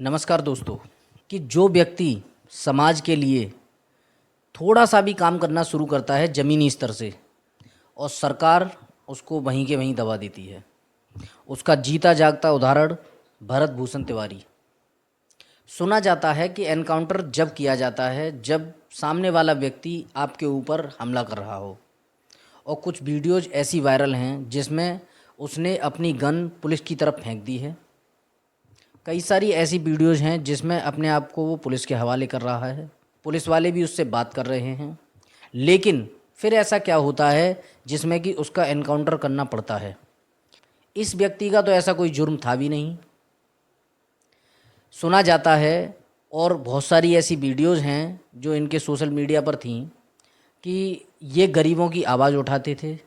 नमस्कार दोस्तों। कि जो व्यक्ति समाज के लिए थोड़ा सा भी काम करना शुरू करता है ज़मीनी स्तर से, और सरकार उसको वहीं के वहीं दबा देती है। उसका जीता जागता उदाहरण भरत भूषण तिवारी। सुना जाता है कि एनकाउंटर जब किया जाता है जब सामने वाला व्यक्ति आपके ऊपर हमला कर रहा हो, और कुछ वीडियोज़ ऐसी वायरल हैं जिसमें उसने अपनी गन पुलिस की तरफ फेंक दी है। कई सारी ऐसी वीडियोज़ हैं जिसमें अपने आप को वो पुलिस के हवाले कर रहा है, पुलिस वाले भी उससे बात कर रहे हैं। लेकिन फिर ऐसा क्या होता है जिसमें कि उसका एनकाउंटर करना पड़ता है। इस व्यक्ति का तो ऐसा कोई जुर्म था भी नहीं। सुना जाता है, और बहुत सारी ऐसी वीडियोज़ हैं जो इनके सोशल मीडिया पर थीं, कि ये गरीबों की आवाज़ उठाते थे,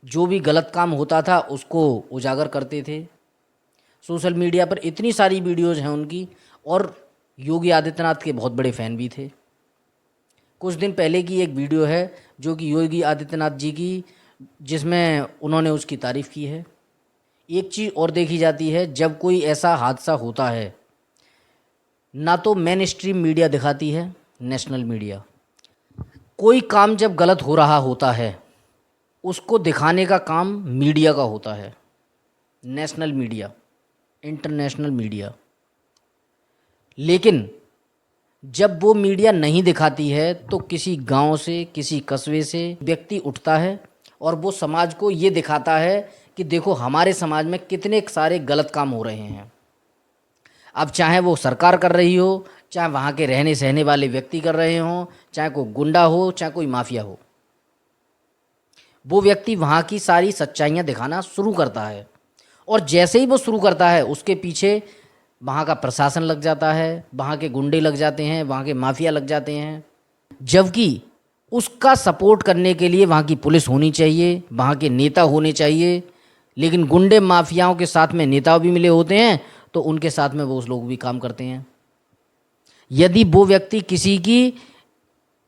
जो भी गलत काम होता था उसको उजागर करते थे। सोशल मीडिया पर इतनी सारी वीडियोज़ हैं उनकी, और योगी आदित्यनाथ के बहुत बड़े फ़ैन भी थे। कुछ दिन पहले की एक वीडियो है जो कि योगी आदित्यनाथ जी की, जिसमें उन्होंने उसकी तारीफ़ की है। एक चीज़ और देखी जाती है, जब कोई ऐसा हादसा होता है ना तो मेन स्ट्रीम मीडिया दिखाती है, नेशनल मीडिया। कोई काम जब गलत हो रहा होता है उसको दिखाने का काम मीडिया का होता है, नेशनल मीडिया, इंटरनेशनल मीडिया। लेकिन जब वो मीडिया नहीं दिखाती है तो किसी गांव से, किसी कस्बे से व्यक्ति उठता है और वो समाज को ये दिखाता है कि देखो हमारे समाज में कितने सारे गलत काम हो रहे हैं। अब चाहे वो सरकार कर रही हो, चाहे वहाँ के रहने सहने वाले व्यक्ति कर रहे हों, चाहे कोई गुंडा हो, चाहे कोई माफिया हो, वो व्यक्ति वहाँ की सारी सच्चाइयाँ दिखाना शुरू करता है। और जैसे ही वो शुरू करता है उसके पीछे वहाँ का प्रशासन लग जाता है, वहाँ के गुंडे लग जाते हैं, वहाँ के माफिया लग जाते हैं। जबकि उसका सपोर्ट करने के लिए वहाँ की पुलिस होनी चाहिए, वहाँ के नेता होने चाहिए। लेकिन गुंडे माफियाओं के साथ में नेता भी मिले होते हैं, तो उनके साथ में वो लोग भी काम करते हैं। यदि वो व्यक्ति किसी की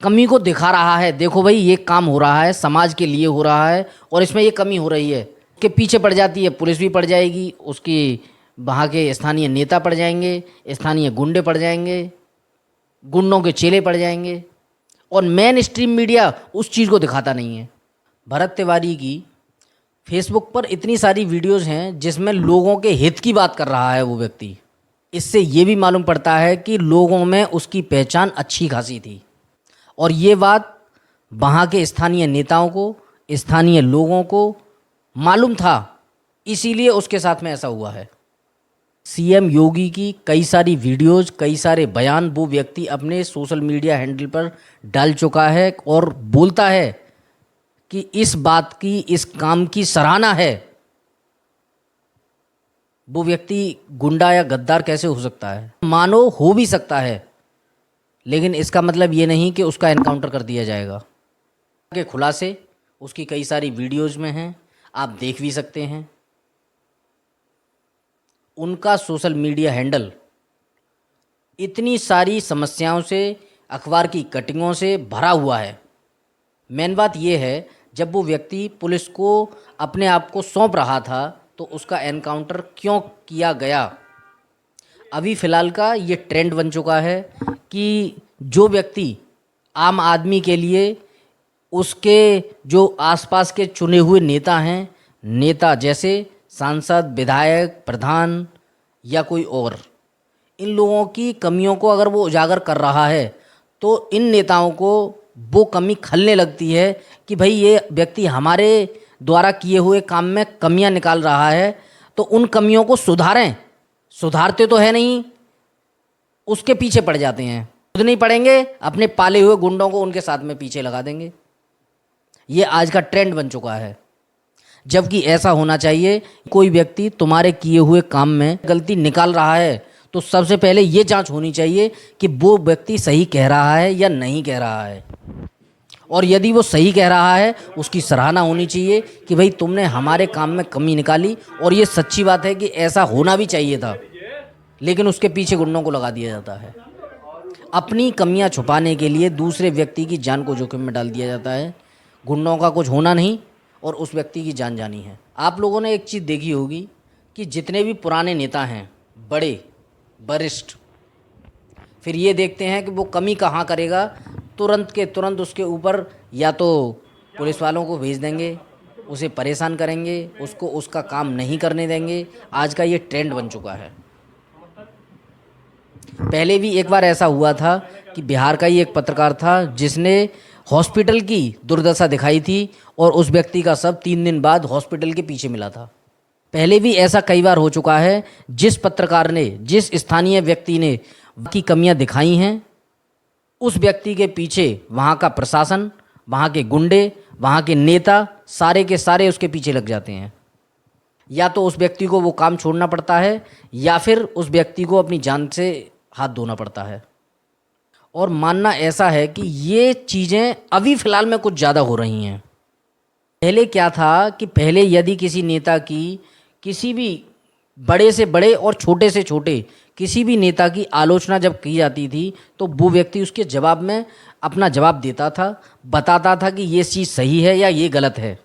कमी को दिखा रहा है, देखो भाई ये काम हो रहा है, समाज के लिए हो रहा है और इसमें ये कमी हो रही है, के पीछे पड़ जाती है पुलिस भी पड़ जाएगी, उसकी वहाँ के स्थानीय नेता पड़ जाएंगे, स्थानीय गुंडे पड़ जाएंगे, गुंडों के चेले पड़ जाएंगे, और मेन स्ट्रीम मीडिया उस चीज़ को दिखाता नहीं है। भरत तिवारी की फेसबुक पर इतनी सारी वीडियोस हैं जिसमें लोगों के हित की बात कर रहा है वो व्यक्ति। इससे ये भी मालूम पड़ता है कि लोगों में उसकी पहचान अच्छी खासी थी, और ये बात वहाँ के स्थानीय नेताओं को, स्थानीय लोगों को मालूम था, इसीलिए उसके साथ में ऐसा हुआ है। सीएम योगी की कई सारी वीडियोस, कई सारे बयान वो व्यक्ति अपने सोशल मीडिया हैंडल पर डाल चुका है और बोलता है कि इस बात की, इस काम की सराहना है। वो व्यक्ति गुंडा या गद्दार कैसे हो सकता है? मानो हो भी सकता है, लेकिन इसका मतलब ये नहीं कि उसका एनकाउंटर कर दिया जाएगा। के खुलासे उसकी कई सारी वीडियोज में हैं, आप देख भी सकते हैं। उनका सोशल मीडिया हैंडल इतनी सारी समस्याओं से, अखबार की कटिंगों से भरा हुआ है। मेन बात यह है, जब वो व्यक्ति पुलिस को अपने आप को सौंप रहा था तो उसका एनकाउंटर क्यों किया गया? अभी फ़िलहाल का ये ट्रेंड बन चुका है कि जो व्यक्ति आम आदमी के लिए उसके जो आसपास के चुने हुए नेता हैं, नेता जैसे सांसद, विधायक, प्रधान या कोई और, इन लोगों की कमियों को अगर वो उजागर कर रहा है तो इन नेताओं को वो कमी खलने लगती है कि भाई ये व्यक्ति हमारे द्वारा किए हुए काम में कमियां निकाल रहा है, तो उन कमियों को सुधारें। सुधारते तो है नहीं, उसके पीछे पड़ जाते हैं। खुद नहीं पड़ेंगे, अपने पाले हुए गुंडों को उनके साथ में पीछे लगा देंगे। ये आज का ट्रेंड बन चुका है, जबकि ऐसा होना चाहिए। कोई व्यक्ति तुम्हारे किए हुए काम में गलती निकाल रहा है तो सबसे पहले ये जांच होनी चाहिए कि वो व्यक्ति सही कह रहा है या नहीं कह रहा है, और यदि वो सही कह रहा है उसकी सराहना होनी चाहिए कि भाई तुमने हमारे काम में कमी निकाली, और ये सच्ची बात है कि ऐसा होना भी चाहिए था। लेकिन उसके पीछे गुंडों को लगा दिया जाता है, अपनी कमियां छुपाने के लिए दूसरे व्यक्ति की जान को जोखिम में डाल दिया जाता है। गुंडों का कुछ होना नहीं और उस व्यक्ति की जान जानी है। आप लोगों ने एक चीज़ देखी होगी कि जितने भी पुराने नेता हैं, बड़े, वरिष्ठ, फिर ये देखते हैं कि वो कमी कहाँ करेगा, तुरंत के तुरंत उसके ऊपर या तो पुलिस वालों को भेज देंगे, उसे परेशान करेंगे, उसको उसका काम नहीं करने देंगे। आज का ये ट्रेंड बन चुका है। पहले भी एक बार ऐसा हुआ था कि बिहार का ही एक पत्रकार था जिसने हॉस्पिटल की दुर्दशा दिखाई थी और उस व्यक्ति का शव 3 दिन बाद हॉस्पिटल के पीछे मिला था। पहले भी ऐसा कई बार हो चुका है। जिस पत्रकार ने, जिस स्थानीय व्यक्ति ने की कमियां दिखाई हैं, उस व्यक्ति के पीछे वहाँ का प्रशासन, वहाँ के गुंडे, वहाँ के नेता सारे के सारे उसके पीछे लग जाते हैं। या तो उस व्यक्ति को वो काम छोड़ना पड़ता है या फिर उस व्यक्ति को अपनी जान से हाथ धोना पड़ता है। और मानना ऐसा है कि ये चीज़ें अभी फ़िलहाल में कुछ ज़्यादा हो रही हैं। पहले क्या था कि पहले यदि किसी नेता की, किसी भी बड़े से बड़े और छोटे से छोटे किसी भी नेता की आलोचना जब की जाती थी तो वो व्यक्ति उसके जवाब में अपना जवाब देता था, बताता था कि ये चीज़ सही है या ये गलत है।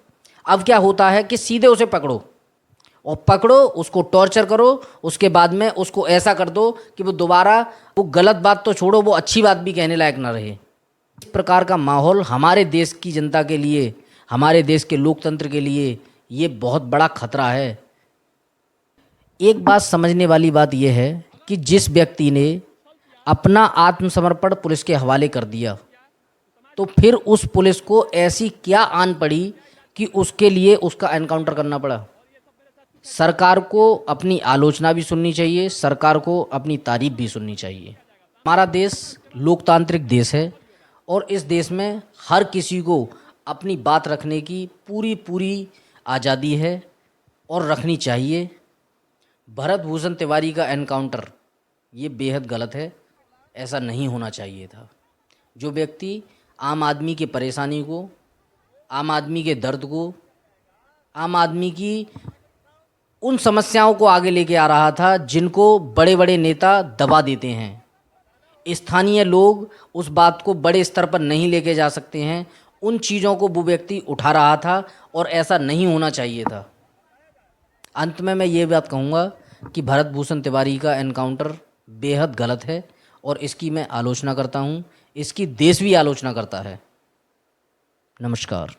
अब क्या होता है कि सीधे उसे पकड़ो और पकड़ो, उसको टॉर्चर करो, उसके बाद में उसको ऐसा कर दो कि वो दोबारा वो गलत बात तो छोड़ो, वो अच्छी बात भी कहने लायक ना रहे। इस प्रकार का माहौल हमारे देश की जनता के लिए, हमारे देश के लोकतंत्र के लिए ये बहुत बड़ा खतरा है। एक बात समझने वाली बात यह है कि जिस व्यक्ति ने अपना आत्मसमर्पण पुलिस के हवाले कर दिया तो फिर उस पुलिस को ऐसी क्या आन पड़ी कि उसके लिए उसका एनकाउंटर करना पड़ा। सरकार को अपनी आलोचना भी सुननी चाहिए, सरकार को अपनी तारीफ भी सुननी चाहिए। हमारा देश लोकतांत्रिक देश है और इस देश में हर किसी को अपनी बात रखने की पूरी पूरी आज़ादी है और रखनी चाहिए। भरत भूषण तिवारी का एनकाउंटर ये बेहद गलत है, ऐसा नहीं होना चाहिए था। जो व्यक्ति आम आदमी की परेशानी को, आम आदमी के दर्द को, आम आदमी की उन समस्याओं को आगे लेके आ रहा था जिनको बड़े बड़े नेता दबा देते हैं, स्थानीय लोग उस बात को बड़े स्तर पर नहीं लेके जा सकते हैं, उन चीज़ों को वो व्यक्ति उठा रहा था और ऐसा नहीं होना चाहिए था। अंत में मैं ये बात कहूँगा कि भरत भूषण तिवारी का एनकाउंटर बेहद गलत है और इसकी मैं आलोचना करता हूँ, इसकी देश भी आलोचना करता है। नमस्कार।